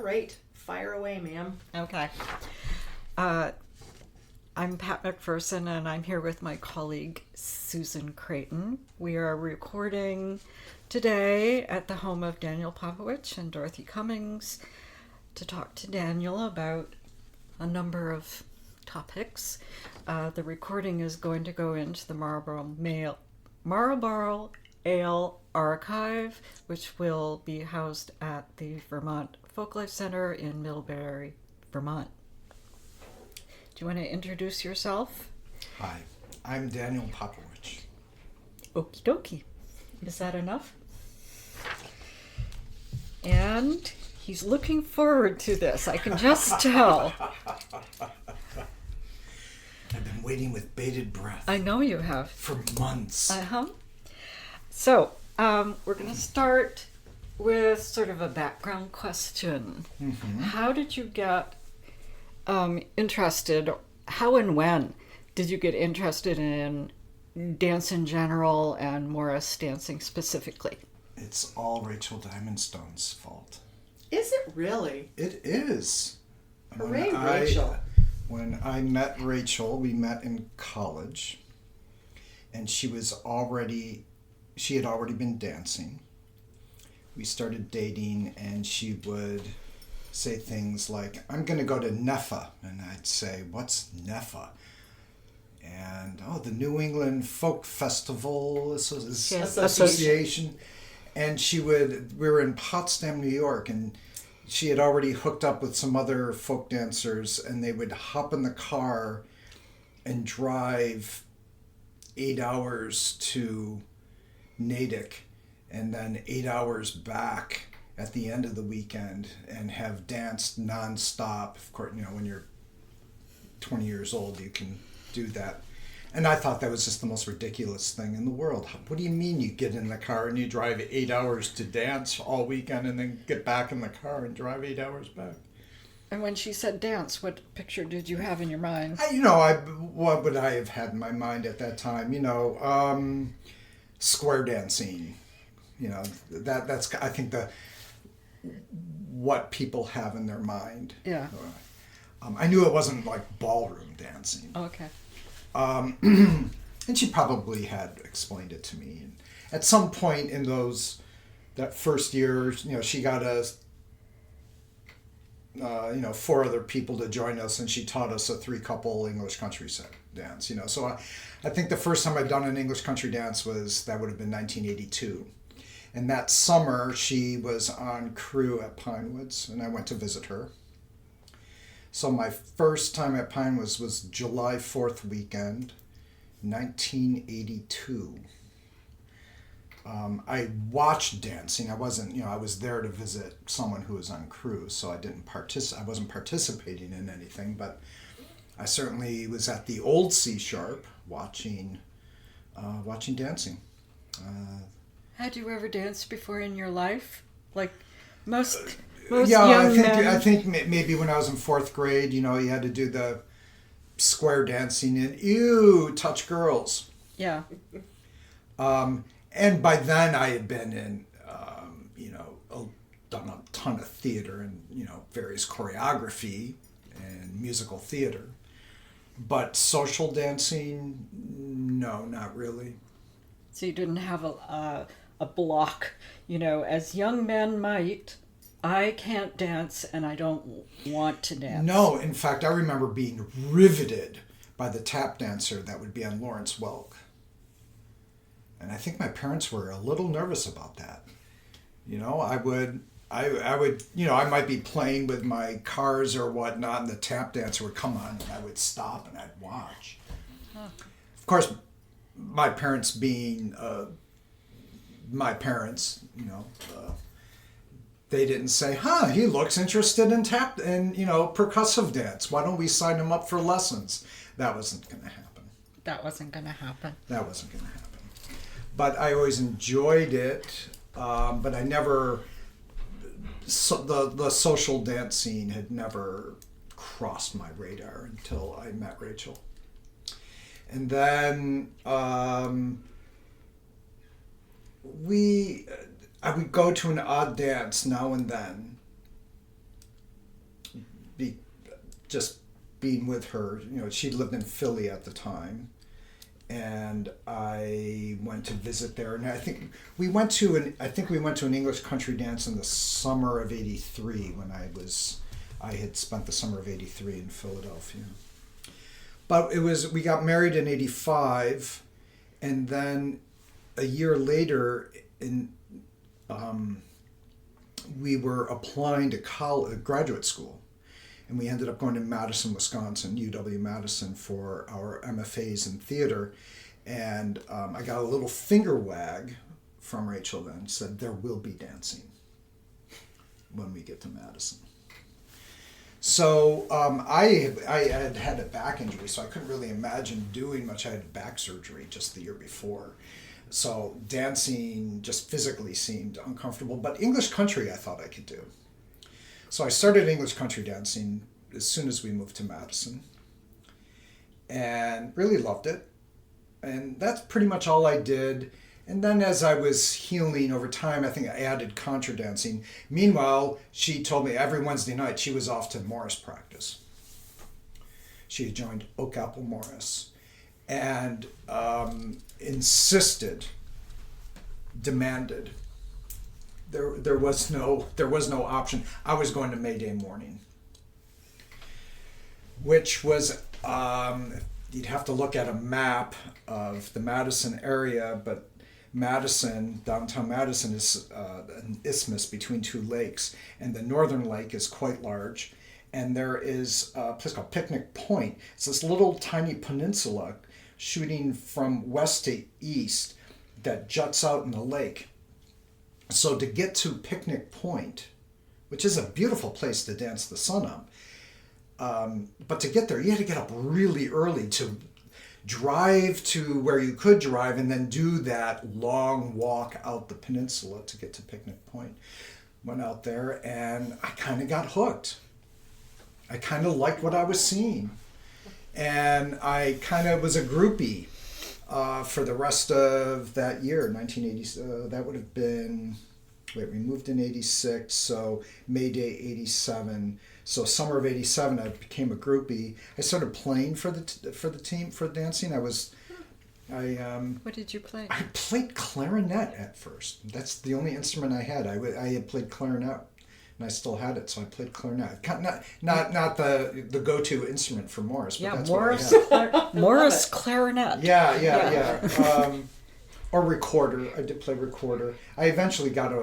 Great. Fire away, ma'am. Okay. I'm Pat McPherson, and I'm here with my colleague Susan Creighton. We are recording today at the home of Daniel Popowich and Dorothy Cummings to talk to Daniel about a number of topics. The recording is going to go into the Marlboro Ale Archive, which will be housed at the Vermont Folklife Center in Middlebury, Vermont. Do you want to introduce yourself? Hi, I'm Daniel Popowich. Okie dokie. Is that enough? And he's looking forward to this. I can just tell. I've been waiting with bated breath. I know you have. For months. So, we're going to start with sort of a background question. Mm-hmm. How did you get interested? How and when did you get interested in dance in general and Morris dancing specifically? It's all Rachel Diamondstone's fault. Is it really? It is. Hooray, Rachel. When I met Rachel, we met in college, and she had already been dancing. We started dating, and she would say things like, I'm going to go to NEFA. And I'd say, what's NEFA? And, the New England Folk Festival Association. And we were in Potsdam, New York, and she had already hooked up with some other folk dancers, and they would hop in the car and drive 8 hours to Natick and then 8 hours back at the end of the weekend and have danced nonstop. Of course, when you're 20 years old, you can do that. And I thought that was just the most ridiculous thing in the world. What do you mean you get in the car and you drive 8 hours to dance all weekend and then get back in the car and drive 8 hours back? And when she said dance, what picture did you have in your mind? What would I have had in my mind at that time? Square dancing. That's I think what people have in their mind. Yeah. I knew it wasn't like ballroom dancing. Okay. And she probably had explained it to me. And at some point in that first year, she got us, 4 other people to join us, and she taught us a 3-couple English country dance. So I think the first time I'd done an English country dance would have been 1982. And that summer, she was on crew at Pinewoods, and I went to visit her. So my first time at Pinewoods was July 4th weekend, 1982. I watched dancing. I wasn't, I was there to visit someone who was on crew, so I wasn't participating in anything, but I certainly was at the old C Sharp watching dancing. Had you ever danced before in your life? Like most yeah, young men? I think maybe when I was in 4th grade, you had to do the square dancing and touch girls. Yeah. And by then I had been in, done a ton of theater and, various choreography and musical theater. But social dancing, no, not really. So you didn't have a block, as young men might. I can't dance and I don't want to dance. No, in fact, I remember being riveted by the tap dancer that would be on Lawrence Welk. And I think my parents were a little nervous about that. I might be playing with my cars or whatnot, and the tap dancer would come on, and I would stop and I'd watch. Huh. Of course, my parents being my parents, they didn't say, he looks interested in percussive dance. Why don't we sign him up for lessons? That wasn't going to happen. That wasn't going to happen. But I always enjoyed it, but I never, the social dance scene had never crossed my radar until I met Rachel. And then I would go to an odd dance now and then. just being with her. She lived in Philly at the time, and I went to visit there. And I think we went to an English country dance in the summer of '83 when I had spent the summer of '83 in Philadelphia. But we got married in '85, and then a year later, we were applying to graduate school, and we ended up going to Madison, Wisconsin, UW-Madison, for our MFAs in theater. And I got a little finger wag from Rachel then, said, there will be dancing when we get to Madison. So I had a back injury, so I couldn't really imagine doing much. I had back surgery just the year before. So dancing just physically seemed uncomfortable. But English country I thought I could do. So I started English country dancing as soon as we moved to Madison. And really loved it. And that's pretty much all I did. And then as I was healing over time, I think I added contra dancing. Meanwhile, she told me every Wednesday night she was off to Morris practice. She had joined Oak Apple Morris and demanded. There was no option. I was going to May Day morning, which was you'd have to look at a map of the Madison area, but downtown Madison is an isthmus between two lakes, and the northern lake is quite large, and there is a place called Picnic Point. It's this little tiny peninsula shooting from west to east that juts out in the lake. So to get to Picnic Point, which is a beautiful place to dance the sun up, but to get there you had to get up really early to drive to where you could drive and then do that long walk out the peninsula to get to Picnic Point. Went out there and I kind of got hooked. I kind of liked what I was seeing. And I kind of was a groupie for the rest of that year, 1980. That would have been, we moved in 86, so May Day 87. So summer of '87, I became a groupie. I started playing for the team for dancing. What did you play? I played clarinet at first. That's the only instrument I had. I had played clarinet, and I still had it, so I played clarinet. Not the go-to instrument for Morris, but that's Morris, what I had. Morris clarinet. Yeah. Or recorder. I did play recorder. I eventually got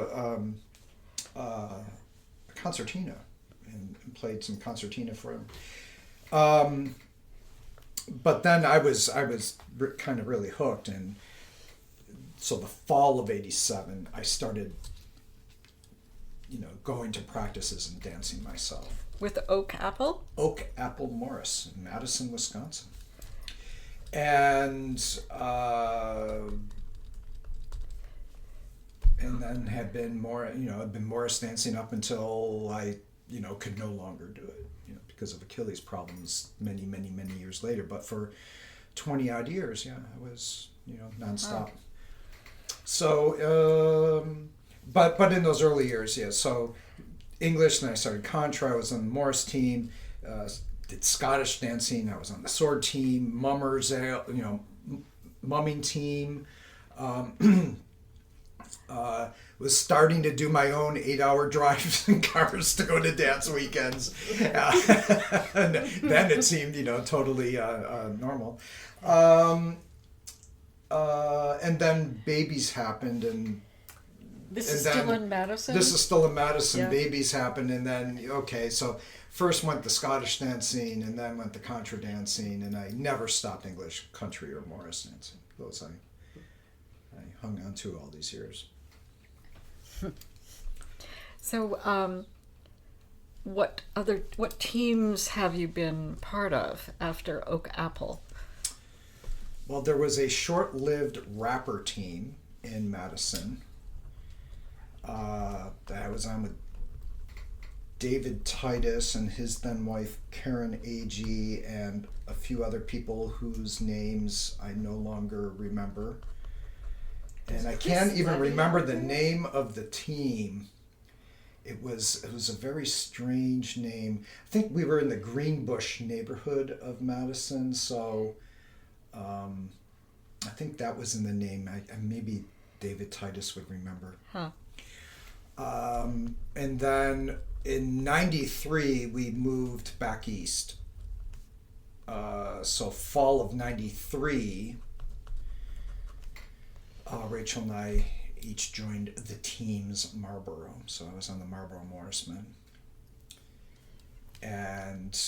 a concertina and played some concertina for him. But then I was kind of really hooked, and so the fall of '87, I started, going to practices and dancing myself. With Oak Apple? Oak Apple Morris in Madison, Wisconsin. And then had been I'd been Morris dancing up until I, could no longer do it, because of Achilles problems many, many, many years later. But for 20 odd years, I was, nonstop. Wow. So, but in those early years, so English, then I started contra. I was on the Morris team, did Scottish dancing. I was on the sword team, mummers, mumming team. Was starting to do my own 8-hour drives in cars to go to dance weekends. And then it seemed, totally normal. And then babies happened, and This is still in Madison? This is still in Madison. Yeah. Babies happened, and then, so first went the Scottish dancing, and then went the contra dancing, and I never stopped English country or Morris dancing. Those I hung on to all these years. So, what teams have you been part of after Oak Apple? Well, there was a short-lived rapper team in Madison that I was on with David Titus and his then wife Karen Agee and a few other people whose names I no longer remember. And I can't even remember the name of the team. It was a very strange name. I think we were in the Greenbush neighborhood of Madison, so I think that was in the name. Maybe David Titus would remember. Huh. And then in '93 we moved back east. So fall of '93, Rachel and I each joined the team's Marlboro. So I was on the Marlboro Morris Men. And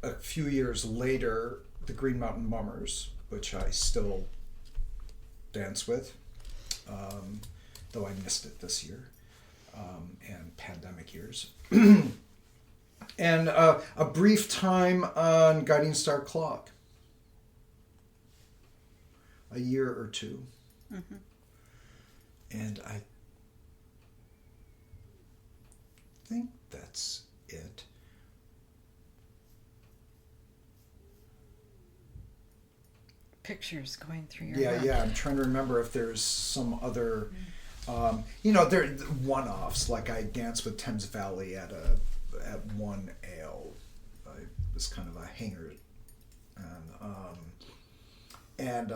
a few years later, the Green Mountain Mummers, which I still dance with, though I missed it this year, and pandemic years. And a brief time on Guiding Star Clock. A year or two. Mm-hmm. And I think that's it. Pictures going through your head. Yeah. I'm trying to remember if there's some other, there one-offs. Like I danced with Thames Valley at one ale. I was kind of a hanger, and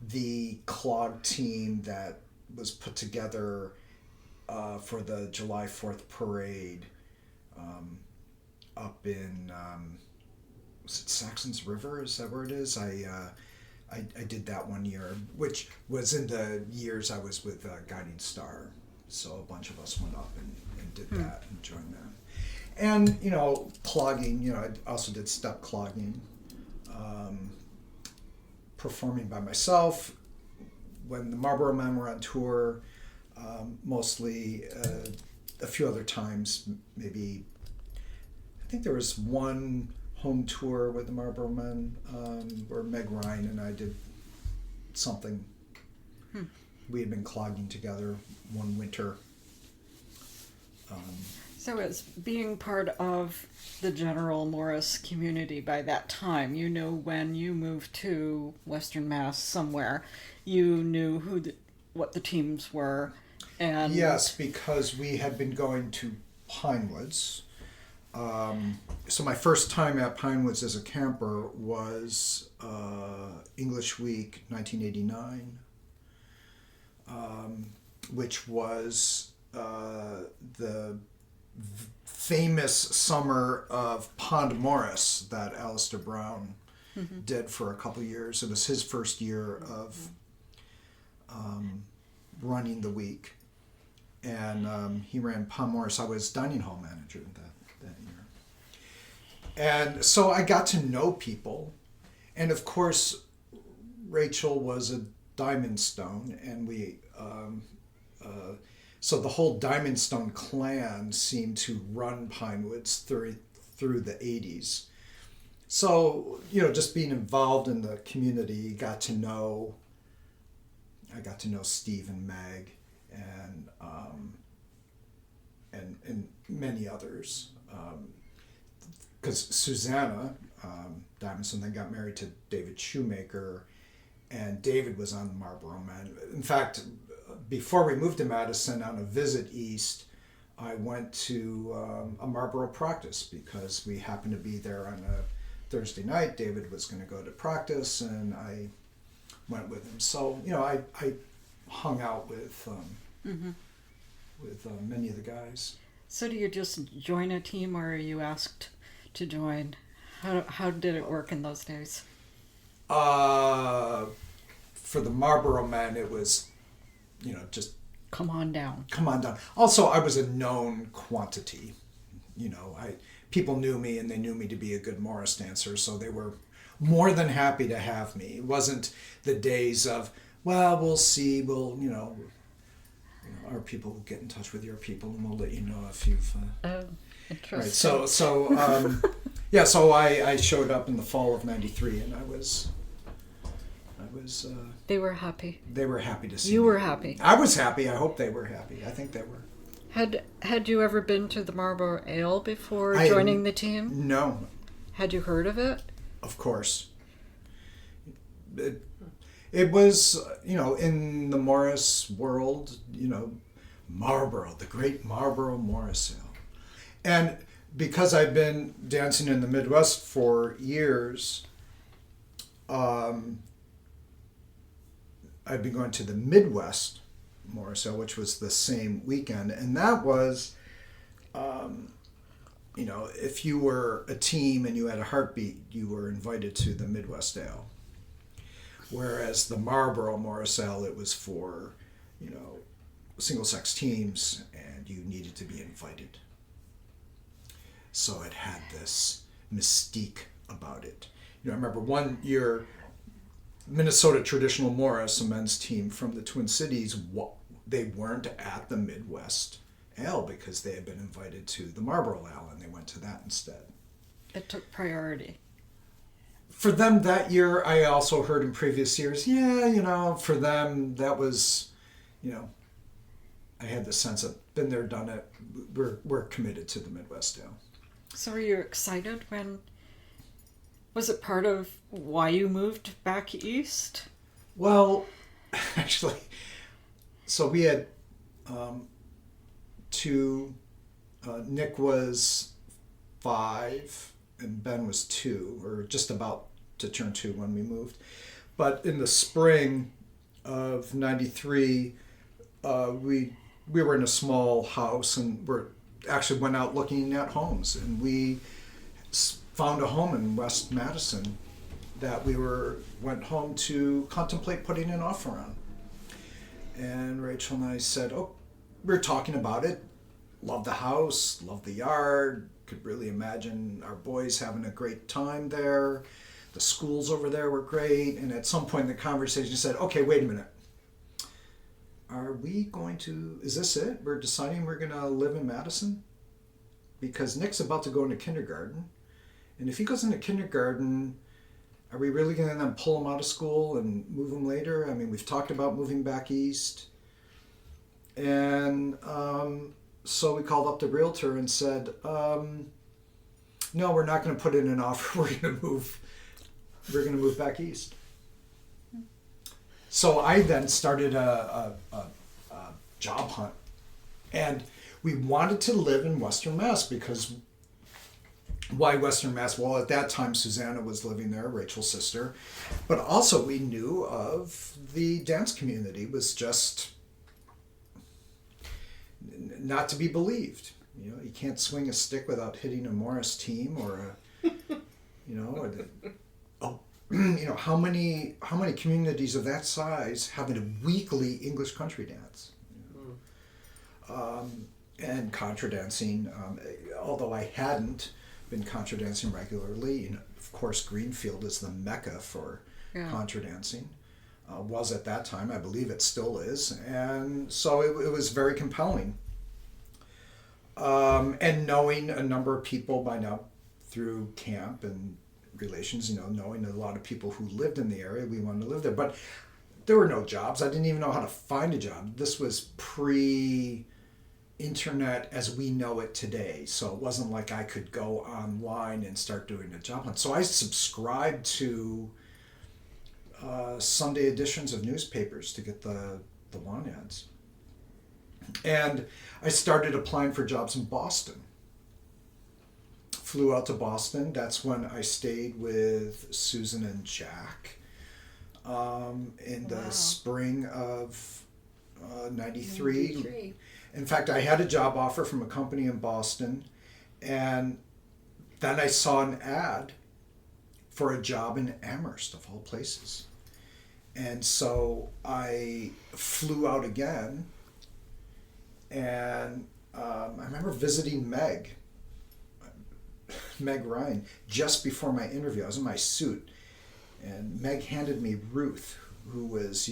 the clog team that was put together for the July 4th parade up in was it Saxon's River? Is that where it is? I did that one year, which was in the years I was with Guiding Star. So a bunch of us went up and did that and joined them. And, clogging, I also did step clogging, performing by myself. When the Marlboro Men were on tour, mostly a few other times, maybe, I think there was one home tour with the Marlboro Men where Meg Ryan and I did something. We had been clogging together one winter. So as being part of the general Morris community by that time, when you moved to Western Mass somewhere, you knew what the teams were. And yes, because we had been going to Pinewoods. So my first time at Pinewoods as a camper was English Week 1989, which was the famous summer of Pond Morris that Alistair Brown did for a couple years. It was his first year of running the week, and he ran Pond Morris. I was dining hall manager that year, and so I got to know people, and of course Rachel was a Diamond Stone, and we so the whole Diamond Stone clan seemed to run Pinewoods through the 80s. So, just being involved in the community, I got to know Steve and Meg and many others. Because Susanna Diamondson then got married to David Shoemaker, and David was on the Marlboro Men. In fact, before we moved to Madison on a visit east, I went to a Marlboro practice because we happened to be there on a Thursday night. David was going to go to practice, and I went with him. So, I hung out with many of the guys. So do you just join a team, or are you asked to join? How did it work in those days? For the Marlboro Men, it was, just come on down. Also, I was a known quantity. People knew me, and they knew me to be a good Morris dancer, so they were more than happy to have me. It wasn't the days of, well, we'll see, our people will get in touch with your people, and we'll let you know if you've... Interesting. Right, so I showed up in the fall of '93, and I was they were happy. They were happy to see me. You were happy. I was happy. I hope they were happy. I think they were. Had you ever been to the Marlboro Ale before joining the team? No. Had you heard of it? Of course. It was, in the Morris world, Marlboro, the great Marlboro Morris Ale. And because I've been dancing in the Midwest for years, I've been going to the Midwest Morris Ale, which was the same weekend. And that was, if you were a team and you had a heartbeat, you were invited to the Midwest Ale. Whereas the Marlboro Morris Ale, it was for, single-sex teams, and you needed to be invited. So it had this mystique about it. I remember one year, Minnesota Traditional Morris, a men's team from the Twin Cities, they weren't at the Midwest Ale because they had been invited to the Marlboro Ale, and they went to that instead. It took priority. For them that year, I also heard in previous years, for them, that was, I had the sense of, been there, done it, we're committed to the Midwest Ale. So were you excited when, was it part of why you moved back east? Well, actually, so we had two, Nick was 5 and Ben was 2, or just about to turn 2 when we moved. But in the spring of '93, we were in a small house and actually went out looking at homes, and we found a home in West Madison that we went home to contemplate putting an offer on. And Rachel and I said, we were talking about it, loved the house, loved the yard, could really imagine our boys having a great time there. The schools over there were great. And at some point in the conversation said, okay, wait a minute. Is this it? We're deciding we're going to live in Madison? Because Nick's about to go into kindergarten. And if he goes into kindergarten, are we really going to then pull him out of school and move him later? I mean, we've talked about moving back east. And so we called up the realtor and said, no, we're not going to put in an offer. We're going to move back east. So I then started a job hunt, and we wanted to live in Western Mass because why Western Mass? Well, at that time Susanna was living there, Rachel's sister, but also we knew of the dance community was just not to be believed. You can't swing a stick without hitting a Morris team or how many communities of that size have a weekly English country dance? And contra dancing, although I hadn't been contra dancing regularly, of course Greenfield is the mecca for contra dancing. Was at that time, I believe it still is, and so it was very compelling. And knowing a number of people by now through camp and relations, knowing a lot of people who lived in the area, we wanted to live there. But there were no jobs. I didn't even know how to find a job. This was pre-internet as we know it today. So it wasn't like I could go online and start doing a job hunt. So I subscribed to Sunday editions of newspapers to get the want ads. And I started applying for jobs in Boston. Flew out to Boston. That's when I stayed with Susan and Jack in the spring of '93. In fact, I had a job offer from a company in Boston, and then I saw an ad for a job in Amherst, of all places. And so I flew out again, and I remember visiting Meg Ryan, just before my interview. I was in my suit, and Meg handed me Ruth, who was,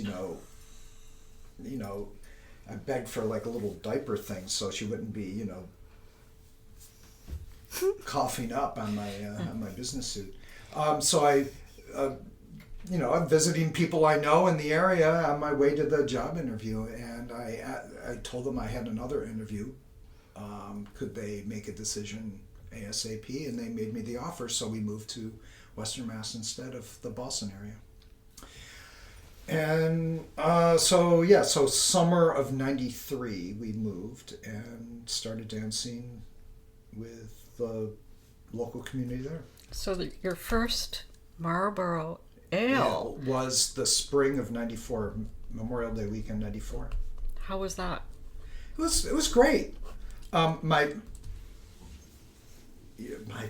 I begged for like a little diaper thing so she wouldn't be, coughing up on my business suit. So I'm visiting people I know in the area on my way to the job interview, and I told them I had another interview. Could they make a decision ASAP? And they made me the offer, so we moved to Western Mass instead of the Boston area. And so summer of '93 we moved and started dancing with the local community there. So your first Marlboro Ale. Was the spring of '94, Memorial Day weekend '94. How was that? It was great. My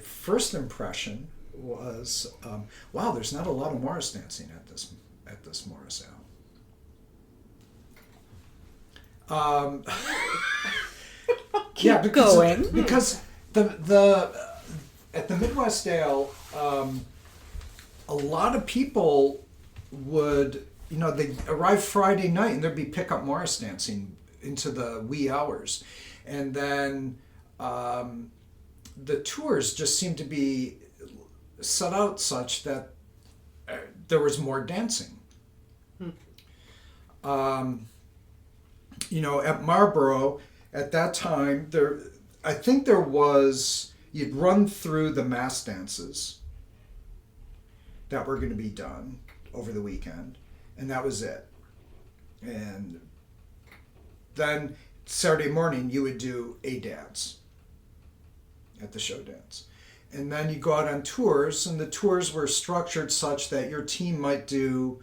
first impression was, wow, there's not a lot of Morris dancing at this Morris Ale. Keep going. Because the at the Midwest Ale, a lot of people would, they'd arrive Friday night and there'd be pickup Morris dancing into the wee hours. And then the tours just seemed to be set out such that there was more dancing. At Marlboro, at that time, I think you'd run through the mass dances that were going to be done over the weekend, and that was it. And then Saturday morning you would do a dance at the show dance, and then you go out on tours, and the tours were structured such that your team might do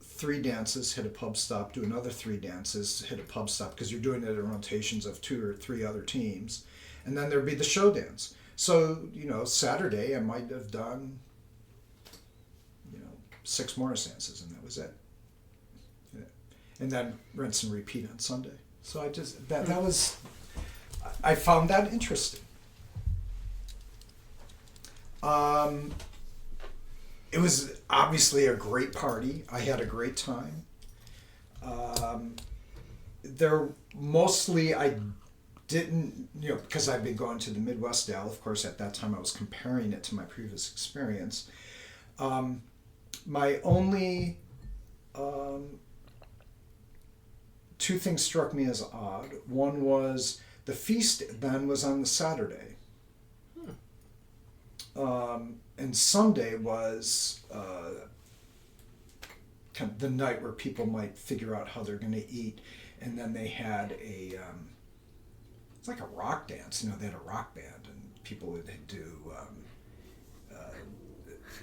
3 dances, hit a pub stop, do another 3 dances, hit a pub stop, because you're doing it in rotations of 2 or 3 other teams, and then there'd be the show dance. So, Saturday I might have done, 6 Morris dances, and that was it. Yeah. And then rinse and repeat on Sunday. So I found that interesting. It was obviously a great party. I had a great time. I didn't, because I've been going to the Midwest Ale, of course, at that time I was comparing it to my previous experience. My only 2 things struck me as odd. One was the feast then was on the Saturday. And Sunday was kind of the night where people might figure out how they're going to eat. And then they had it's like a rock dance. They had a rock band, and people would do.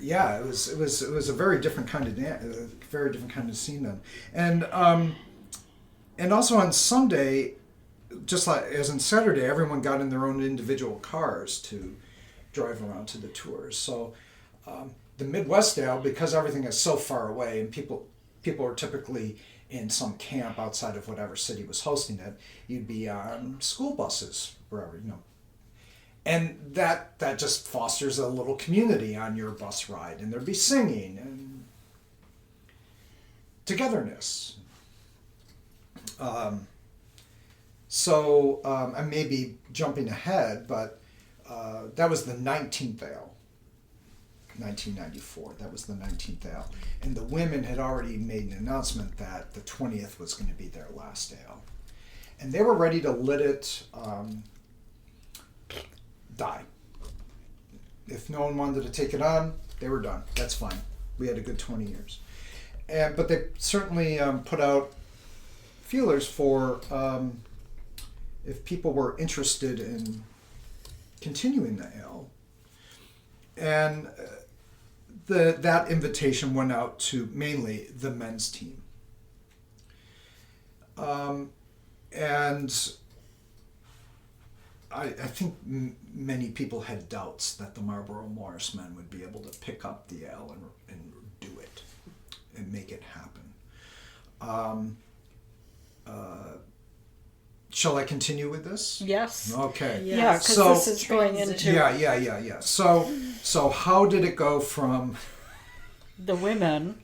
It was a very different kind of dance, a very different kind of scene then. And also on Sunday, just like as on Saturday, everyone got in their own individual cars to drive around to the tours. So the Midwest Ale, because everything is so far away, and people are typically in some camp outside of whatever city was hosting it, you'd be on school buses wherever, and that just fosters a little community on your bus ride, and there'd be singing and togetherness. I may be jumping ahead, but that was the 19th Ale, 1994. That was the 19th Ale. And the women had already made an announcement that the 20th was going to be their last ale. And they were ready to let it die. If no one wanted to take it on, they were done. That's fine. We had a good 20 years. But they certainly put out feelers for if people were interested in continuing the ale. And that invitation went out to mainly the men's team. And I think many people had doubts that the Marlboro Morris Men would be able to pick up the ale and do it and make it happen. Shall I continue with this? Yes. Okay. Yeah, because this is going into... Yeah. So how did it go from the women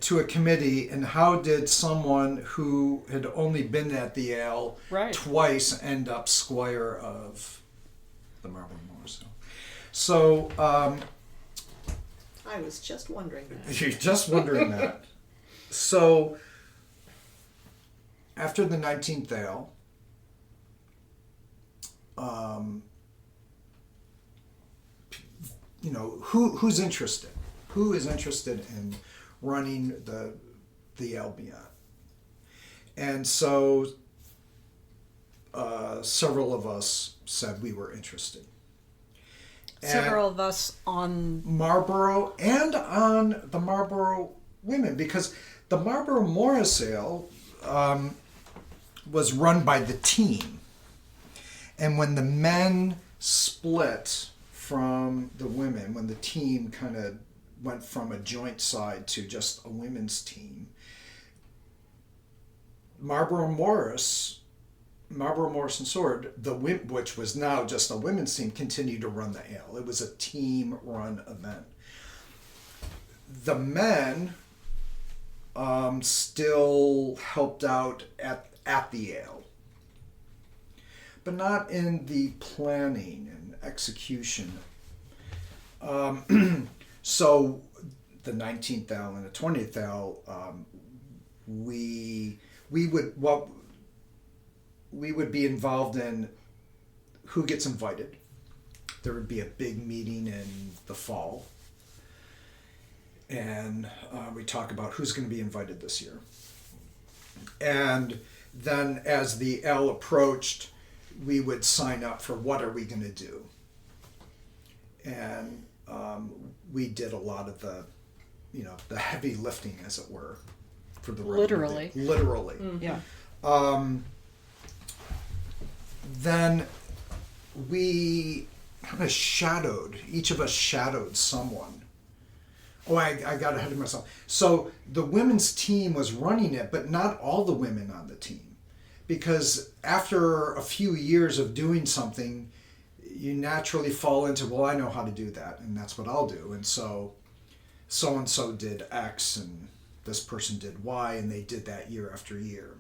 to a committee, and how did someone who had only been at the ale twice end up Squire of the Marlboro Morris Ale? So I was just wondering that. You're just wondering that. So after the 19th ale, who's interested? who is interested in running the ale beyond? And so several of us said we were interested. Several of us on Marlboro and on the Marlboro women, because the Marlboro Morris Ale was run by the team. And when the men split from the women, when the team kind of went from a joint side to just a women's team, Marlboro Morris and Sword, which was now just a women's team, continued to run the ale. It was a team-run event. The men still helped out at the ale, but not in the planning and execution. So the 19th ale and the 20th ale, we would be involved in who gets invited. There would be a big meeting in the fall, and we talk about who's going to be invited this year. And then as the ale approached, we would sign up for what are we going to do. And we did a lot of the heavy lifting, as it were, for the literally. Literally. Mm-hmm. Yeah. Then we kind of each of us shadowed someone. Oh, I got ahead of myself. So the women's team was running it, but not all the women on the team. Because after a few years of doing something, you naturally fall into, well, I know how to do that, and that's what I'll do. And so-and-so did X, and this person did Y, and they did that year after year.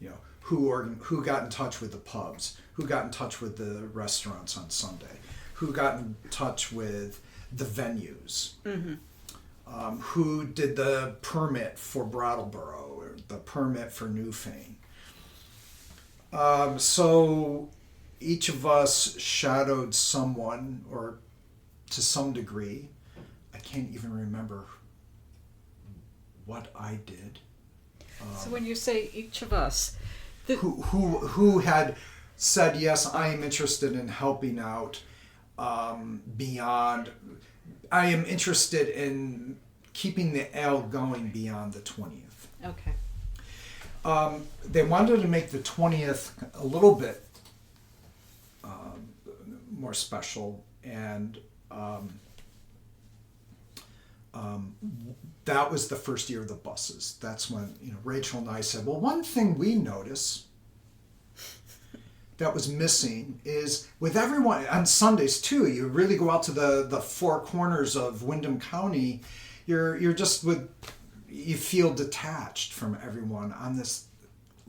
You know, who got in touch with the pubs, who got in touch with the restaurants on Sunday, who got in touch with the venues, who did the permit for Brattleboro or the permit for Newfane. So each of us shadowed someone, or to some degree. I can't even remember what I did. So when you say each of us, who had said, yes, I am interested in helping out beyond, I am interested in keeping the ale going beyond the 20th. Okay. They wanted to make the 20th a little bit more special, and that was the first year of the buses. That's when Rachel and I said, well, one thing we notice that was missing is with everyone on Sundays too, you really go out to the four corners of Windham County, you're just you feel detached from everyone on this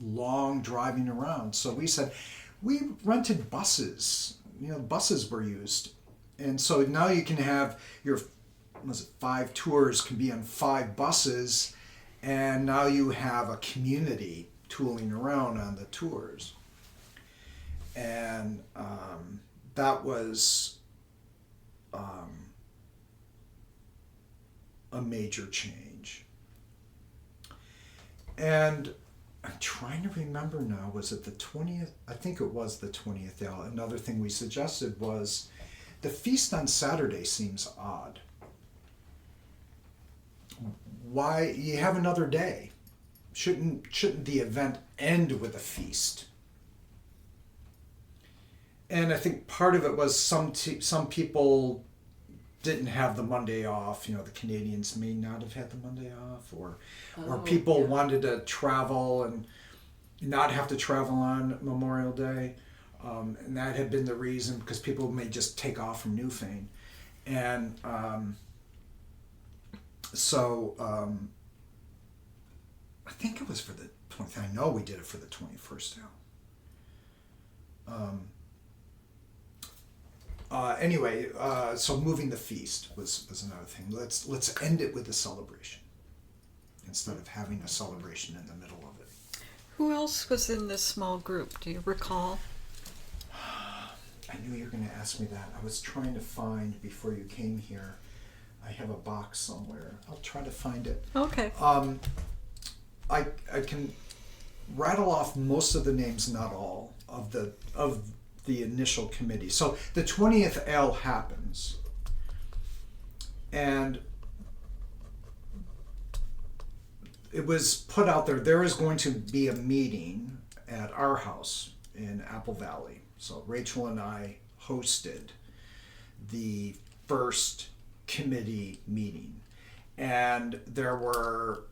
long driving around. So we said, we rented buses. Buses were used. And so now you can have your 5 tours can be on 5 buses, and now you have a community tooling around on the tours. And that was a major change. And I'm trying to remember now, was it the 20th? I think it was the 20th ale. Another thing we suggested was the feast on Saturday seems odd. Why you have another day? Shouldn't the event end with a feast? And I think part of it was some people didn't have the Monday off. The Canadians may not have had the Monday off, or people wanted to travel and not have to travel on Memorial Day, and that had been the reason, because people may just take off from Newfane, and so I think it was for the 20th. I know we did it for the 21st now. Anyway, so moving the feast was another thing. Let's end it with a celebration instead of having a celebration in the middle of it. Who else was in this small group? Do you recall? I knew you were going to ask me that. I was trying to find, before you came here, I have a box somewhere. I'll try to find it. Okay. I can rattle off most of the names, not all, of the initial committee. So the 20th ale happens, and it was put out there. There is going to be a meeting at our house in Apple Valley. So Rachel and I hosted the first committee meeting, and there were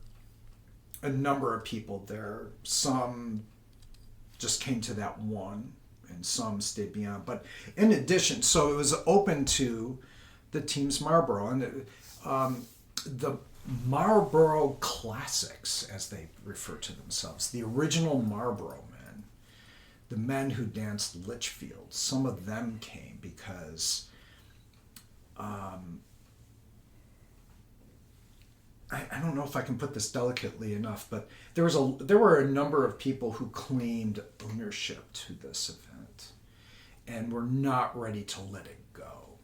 a number of people there. Some just came to that one, and some stayed beyond. But in addition, so it was open to the teams Marlboro, and the Marlboro Classics, as they refer to themselves, the original Marlboro Men, the men who danced Litchfield, some of them came because I don't know if I can put this delicately enough, but there were a number of people who claimed ownership to this event and were not ready to let it go.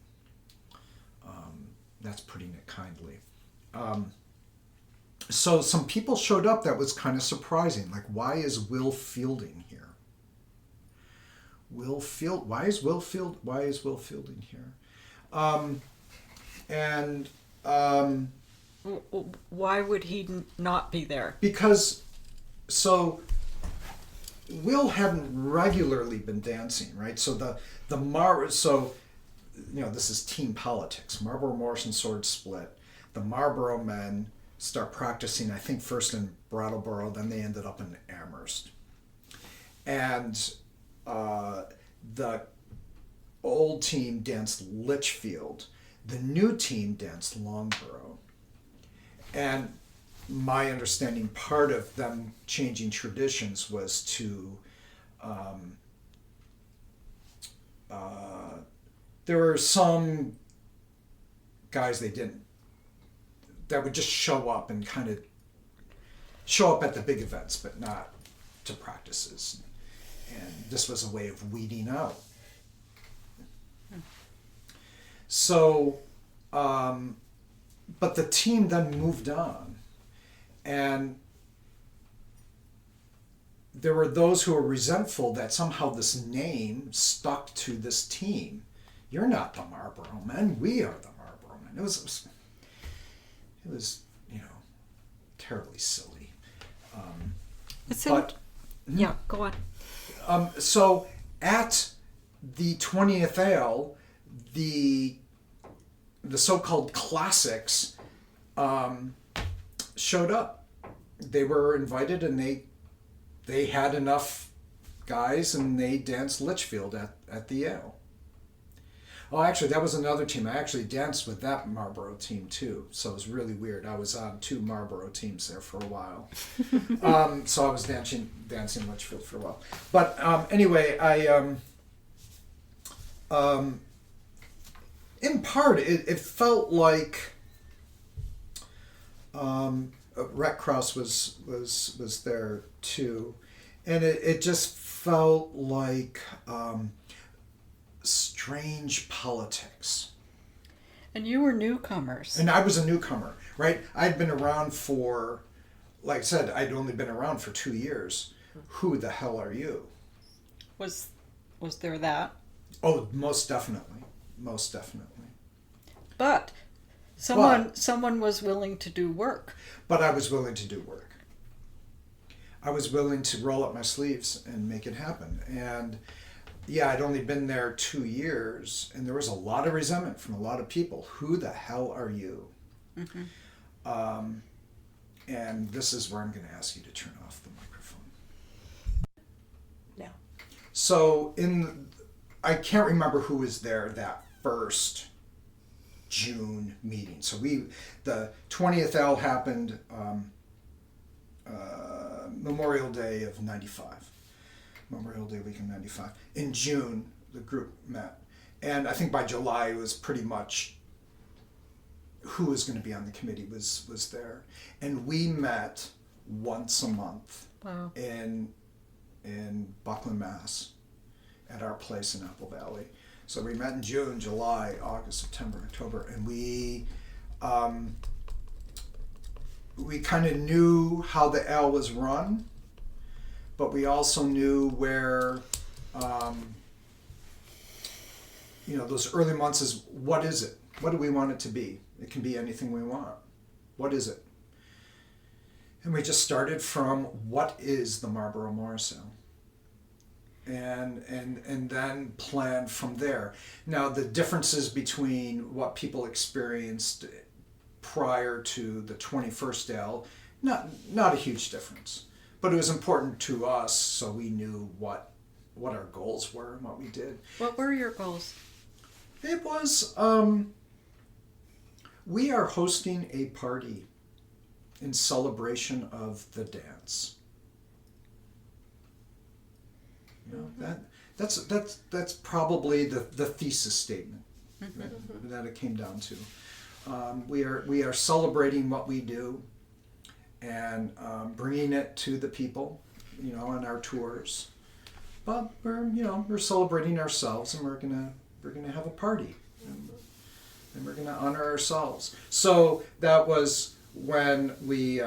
That's putting it kindly. So some people showed up that was kind of surprising. Like, why is Will Fielding here? Why is Will Fielding here? Why would he not be there? Because, so Will hadn't regularly been dancing, right? So this is team politics. Marlboro Morris and Sword split. The Marlboro Men start practicing, I think first in Brattleboro, then they ended up in Amherst. And the old team danced Litchfield. The new team danced Loughborough. And my understanding, part of them changing traditions was to, there were some guys that would just show up and kind of show up at the big events, but not to practices. And this was a way of weeding out. So, but the team then moved on, and there were those who were resentful that somehow this name stuck to this team. You're not the Marlboro Men. We are the Marlboro Men. It was terribly silly. Yeah, go on. So at the 20th ale, the so-called classics showed up. They were invited, and they had enough guys, and they danced Litchfield at the ale. Oh, actually, that was another team. I actually danced with that Marlboro team too, so it was really weird. I was on two Marlboro teams there for a while. So I was dancing Litchfield for a while. But anyway, in part, it felt like Rhett Krause was there too, and it just felt like strange politics. And you were newcomers. And I was a newcomer, right? I'd been around for, like I said, I'd only been around for 2 years. Who the hell are you? Was there that? Oh, most definitely. But someone was willing to do work. But I was willing to do work. I was willing to roll up my sleeves and make it happen. And yeah, I'd only been there 2 years, and there was a lot of resentment from a lot of people. Who the hell are you? Mm-hmm. And this is where I'm going to ask you to turn off the microphone. No. So I can't remember who was there that first June meeting. So the 20th ale happened Memorial Day of 95. Memorial Day weekend 95. In June, the group met. And I think by July, it was pretty much who was going to be on the committee was there. And we met once a month. Wow. in Buckland, Mass, at our place in Apple Valley. So we met in June, July, August, September, October, and we we kind of knew how the ale was run, but we also knew where, those early months is, what is it? What do we want it to be? It can be anything we want. What is it? And we just started from, what is the Marlboro Morris Ale? And then planned from there. Now, the differences between what people experienced prior to the 21st ale, not a huge difference, but it was important to us, so we knew what our goals were and what we did. What were your goals? It was, we are hosting a party in celebration of the dance. That's probably the thesis statement that it came down to. We are celebrating what we do and bringing it to the people, on our tours. But we're celebrating ourselves, and we're gonna have a party, and we're gonna honor ourselves. So that was when we.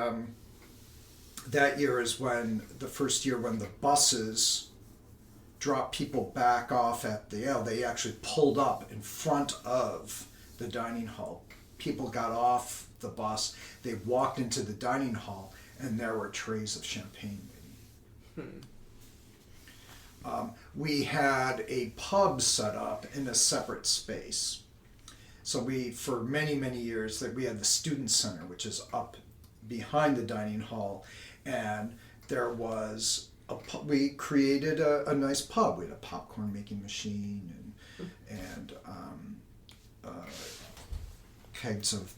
That year is when the first year when the buses dropped people back off at the ale. They actually pulled up in front of the dining hall. People got off the bus, they walked into the dining hall, and there were trays of champagne waiting. We had a pub set up in a separate space. So for many, many years, that we had the student center, which is up behind the dining hall, and there was we created a nice pub. We had a popcorn making machine and kegs of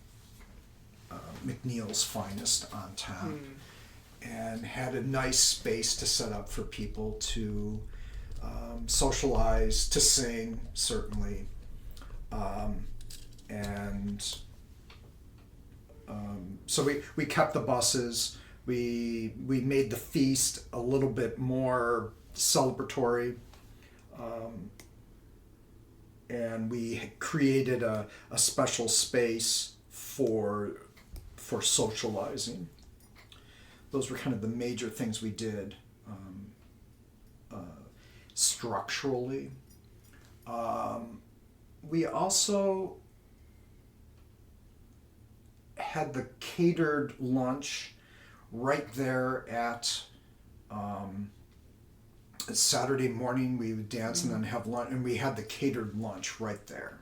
McNeil's finest on tap, and had a nice space to set up for people to socialize, to sing, certainly, so we kept the buses. We made the feast a little bit more celebratory, and we created a special space for socializing. Those were kind of the major things we did structurally. We also had the catered lunch right there at Saturday morning. We would dance and then have lunch, and we had the catered lunch right there.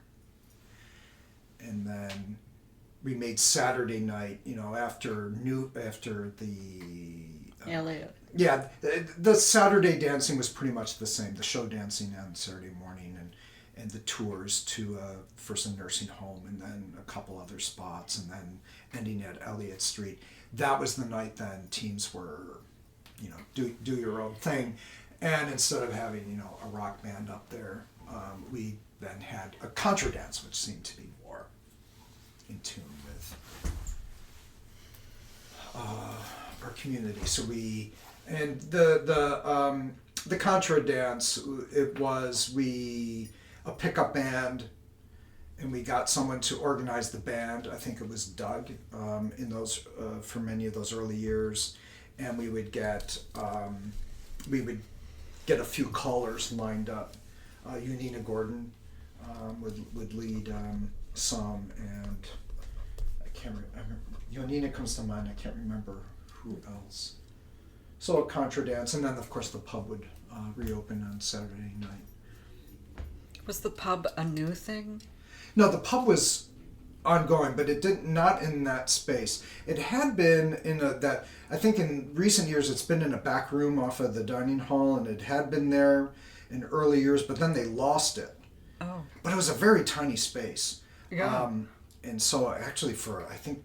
And then we made Saturday night, after the Elliot. Yeah, the Saturday dancing was pretty much the same. The show dancing on Saturday morning, and the tours to first a nursing home, and then a couple other spots, and then ending at Elliott Street. That was the night then teams were, do your own thing. And instead of having, a rock band up there, we then had a contra dance, which seemed to be more in tune with our community. So the contra dance, it was a pickup band, and we got someone to organize the band. I think it was Doug in those for many of those early years, and we would get a few callers lined up. Unina Gordon would lead some, and I can't remember. Unina comes to mind. I can't remember who else. So a contra dance, and then of course the pub would reopen on Saturday night. Was the pub a new thing? No, the pub was ongoing, but it not in that space. It had been I think in recent years it's been in a back room off of the dining hall, and it had been there in early years, but then they lost it. Oh. But it was a very tiny space. Yeah. And so actually for, I think,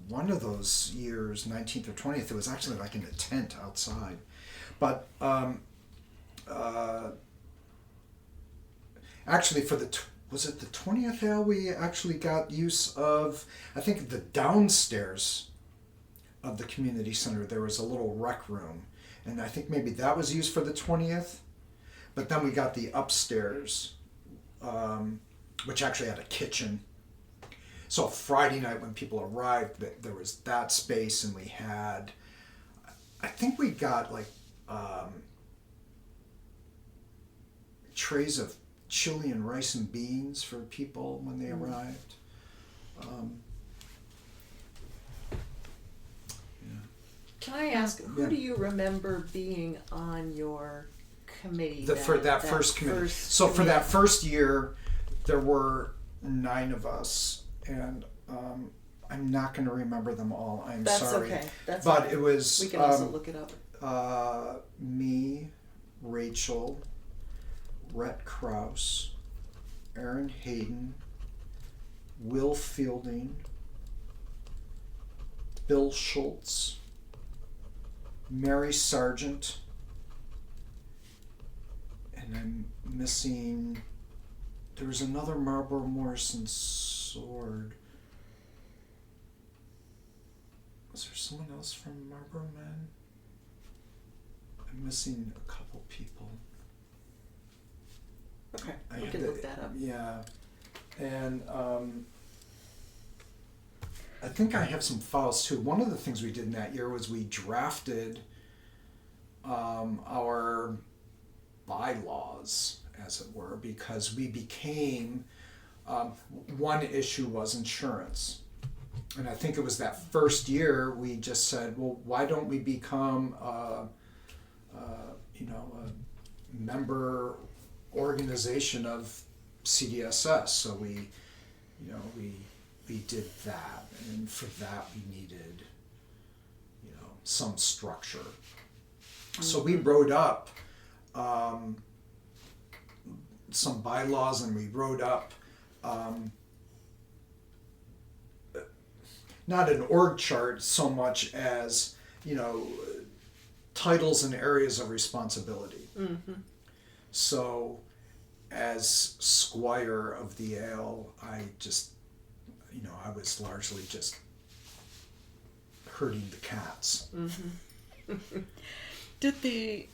one of those years, 19th or 20th, it was actually like in a tent outside. But actually for was it the 20th ale we actually got use of, I think the downstairs of the community center, there was a little rec room. And I think maybe that was used for the 20th. But then we got the upstairs, which actually had a kitchen. So Friday night when people arrived, there was that space, and we had, I think we got like trays of chili and rice and beans for people when they arrived. Can I ask, who do you remember being on your committee? For that first committee. So for that first year, there were 9 of us, and I'm not going to remember them all. I'm sorry. That's okay. That's but okay. It was We can also look it up. Me, Rachel, Rhett Krause, Aaron Hayden, Will Fielding, Bill Schultz, Mary Sargent, and I'm missing. There was another Marlboro Morris sword. Was there someone else from Marlboro Men? I'm missing a couple people. Okay, we can look that up. Yeah, and I think I have some files too. One of the things we did in that year was we drafted our bylaws, as it were, because we became, one issue was insurance. And I think it was that first year we just said, well, why don't we become a member organization of CDSS? So we did that, and for that we needed, some structure. So we wrote up some bylaws, and we wrote up not an org chart so much as, titles and areas of responsibility. Mm-hmm. So as Squire of the ale, I just, I was largely just herding the cats. Mm-hmm. Did the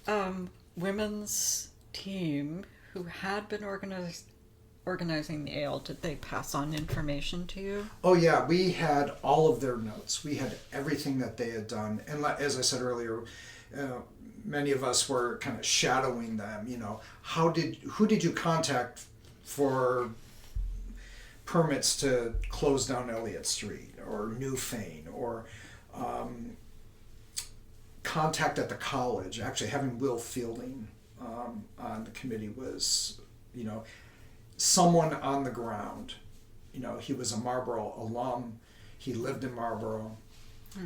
women's team who had been organizing the ale, did they pass on information to you? Oh yeah, we had all of their notes. We had everything that they had done, and as I said earlier, many of us were kind of shadowing them. Who did you contact for permits to close down Elliott Street or Newfane, or contact at the college? Actually, having Will Fielding on the committee was, someone on the ground. He was a Marlboro alum. He lived in Marlboro.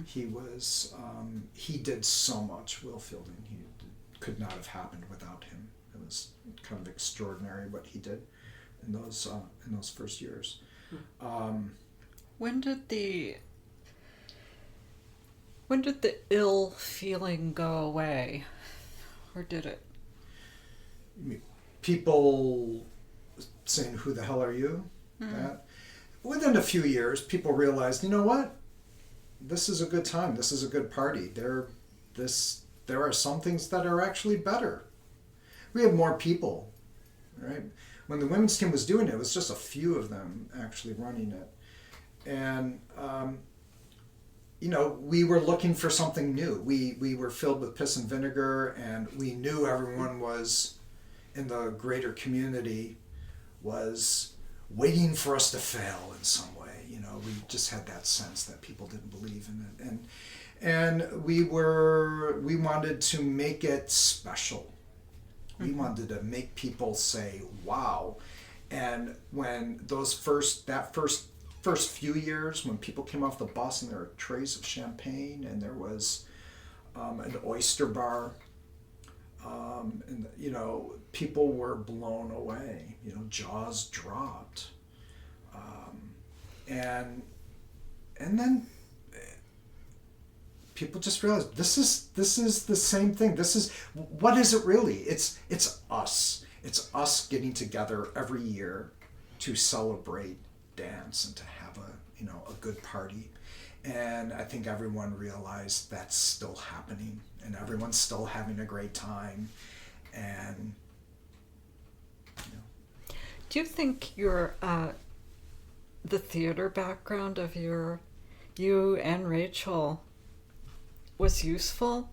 He was, he did so much, Will Fielding. He could not have happened without him. It was kind of extraordinary what he did in those first years. When did the ill feeling go away, or did it? People saying, "Who the hell are you?" That within a few years, people realized, you know what? This is a good time. This is a good party. There are some things that are actually better. We had more people, right? When the women's team was doing it, it was just a few of them actually running it. And, we were looking for something new. We were filled with piss and vinegar, and we knew everyone was in the greater community was waiting for us to fail in some way. We just had that sense that people didn't believe in it, and we wanted to make it special. We wanted to make people say, "Wow!" And when that first few years, when people came off the bus and there were trays of champagne and there was an oyster bar, and people were blown away. Jaws dropped. And then people just realized this is the same thing. What is it really? It's us. It's us getting together every year to celebrate dance and to have a good party. And I think everyone realized that's still happening, and everyone's still having a great time. And do you think your the theater background of you and Rachel was useful?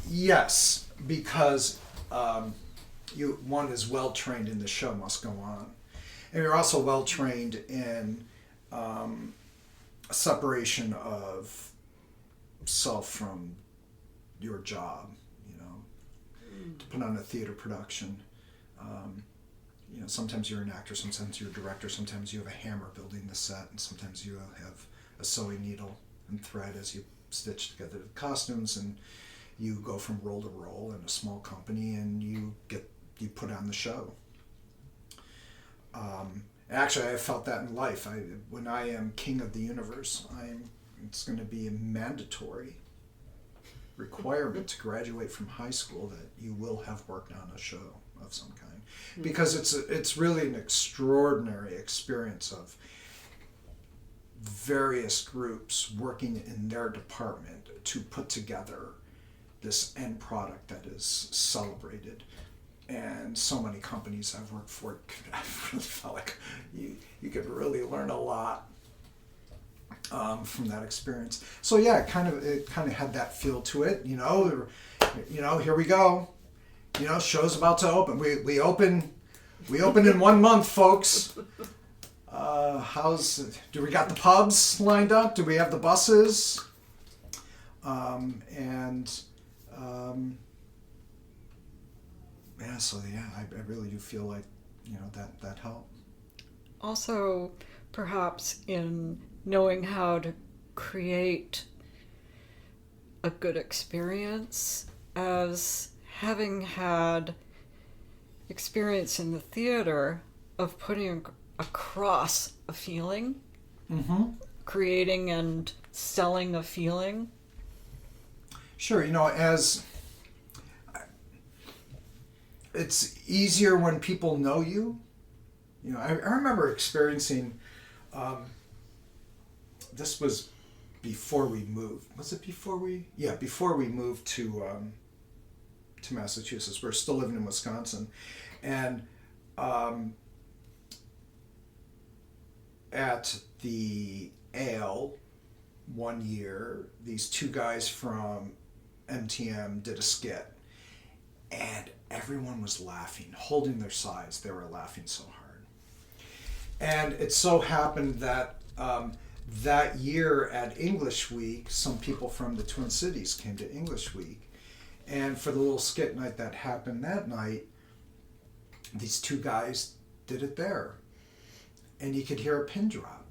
Yes, because one is well trained in the show must go on, and you're also well trained in separation of self from your job. To put on a theater production, sometimes you're an actor, sometimes you're a director, sometimes you have a hammer building the set, and sometimes you have a sewing needle and thread as you stitch together the costumes, and you go from role to role in a small company, and you put on the show. Actually, I felt that in life. When I am king of the universe, it's going to be a mandatory requirement to graduate from high school that you will have worked on a show of some kind, because it's really an extraordinary experience of various groups working in their department to put together this end product that is celebrated. And so many companies I've worked for, I really felt like you could really learn a lot from that experience. So yeah, it kind of had that feel to it. Here we go. Show's about to open. We open in 1 month, folks. Do we got the pubs lined up? Do we have the buses? I really do feel like that helped. Also, perhaps in knowing how to create a good experience, as having had experience in the theater of putting across a feeling, creating and selling a feeling. Sure, as it's easier when people know you. I remember experiencing, this was before we moved. Was it before we? Yeah, before we moved to Massachusetts. We're still living in Wisconsin. And at the Ale one year, these two guys from MTM did a skit. And everyone was laughing, holding their sides. They were laughing so hard. And it so happened that that year at English Week, some people from the Twin Cities came to English Week. And for the little skit night that happened that night, these two guys did it there. And you could hear a pin drop.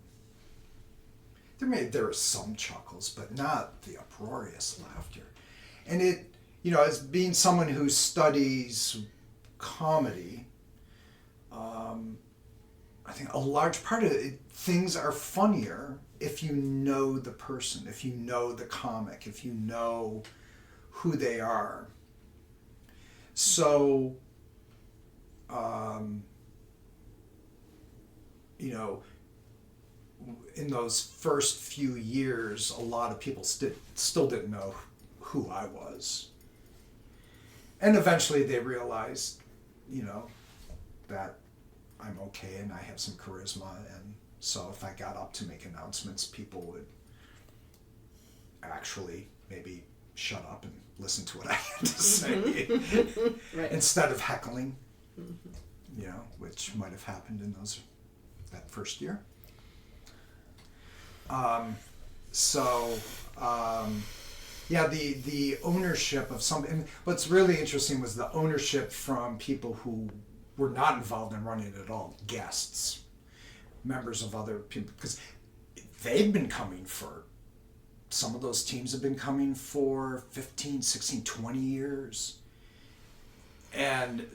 There were some chuckles, but not the uproarious laughter. And it, as being someone who studies comedy, I think a large part of it, things are funnier if you know the person, if you know the comic, if you know who they are. So, in those first few years, a lot of people still didn't know who I was. And eventually they realized, that I'm okay and I have some charisma. And so if I got up to make announcements, people would actually maybe shut up and listen to what I had to say right. Instead of heckling, which might have happened in that first year. The ownership of and what's really interesting was the ownership from people who were not involved in running it at all, guests, members of other people, because they've been coming some of those teams have been coming for 15, 16, 20 years. And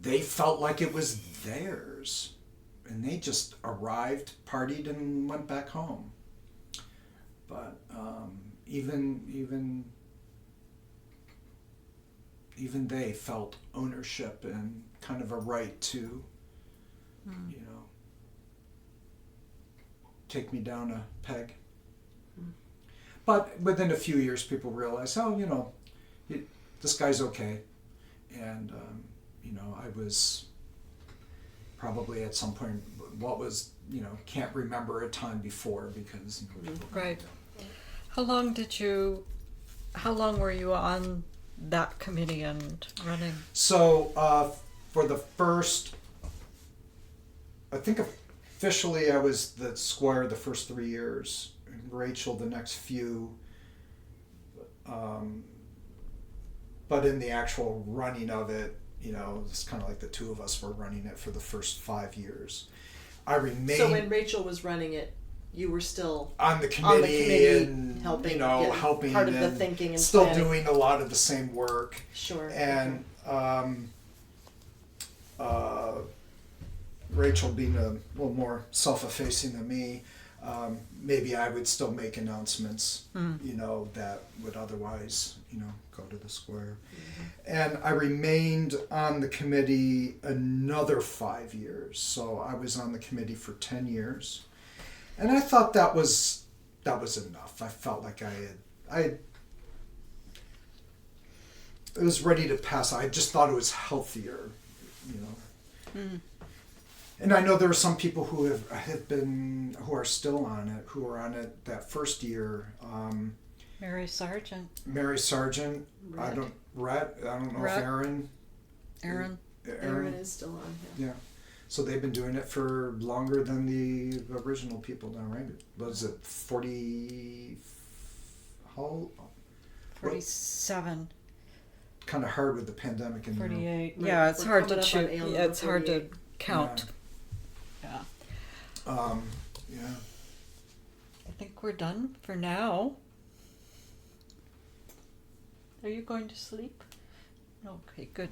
they felt like it was theirs. And they just arrived, partied, and went back home. But even they felt ownership and kind of a right to, take me down a peg. But within a few years, people realized, this guy's okay. And, I was probably at some point what was, can't remember a time before because, people Right. How long were you on that committee and running? So for the first, I think officially I was the Squire the first 3 years, and Rachel the next few. But in the actual running of it, it's kind of like the two of us were running it for the first 5 years. I remained. So when Rachel was running it, you were still on the committee, and helping, helping part of the and thinking and still planning. doing a lot of the same work. Sure. And Rachel being a little more self-effacing than me, maybe I would still make announcements, that would otherwise, go to the Square. And I remained on the committee another 5 years. So I was on the committee for 10 years. And I thought that was enough. I felt like I was ready to pass. I just thought it was healthier, And I know there are some people who who are still on it, who were on it that first year. Mary Sargent. Rhett. I don't know if Aaron. Aaron is still on. Yeah. So they've been doing it for longer than the original people now, right? Was it 40? How? 47. Kind of hard with the pandemic and 48. Right. Yeah, it's We're hard to coming up on choose. ale Yeah, it's hard to 48. count. Yeah. Yeah. I think we're done for now. Are you going to sleep? Okay, good.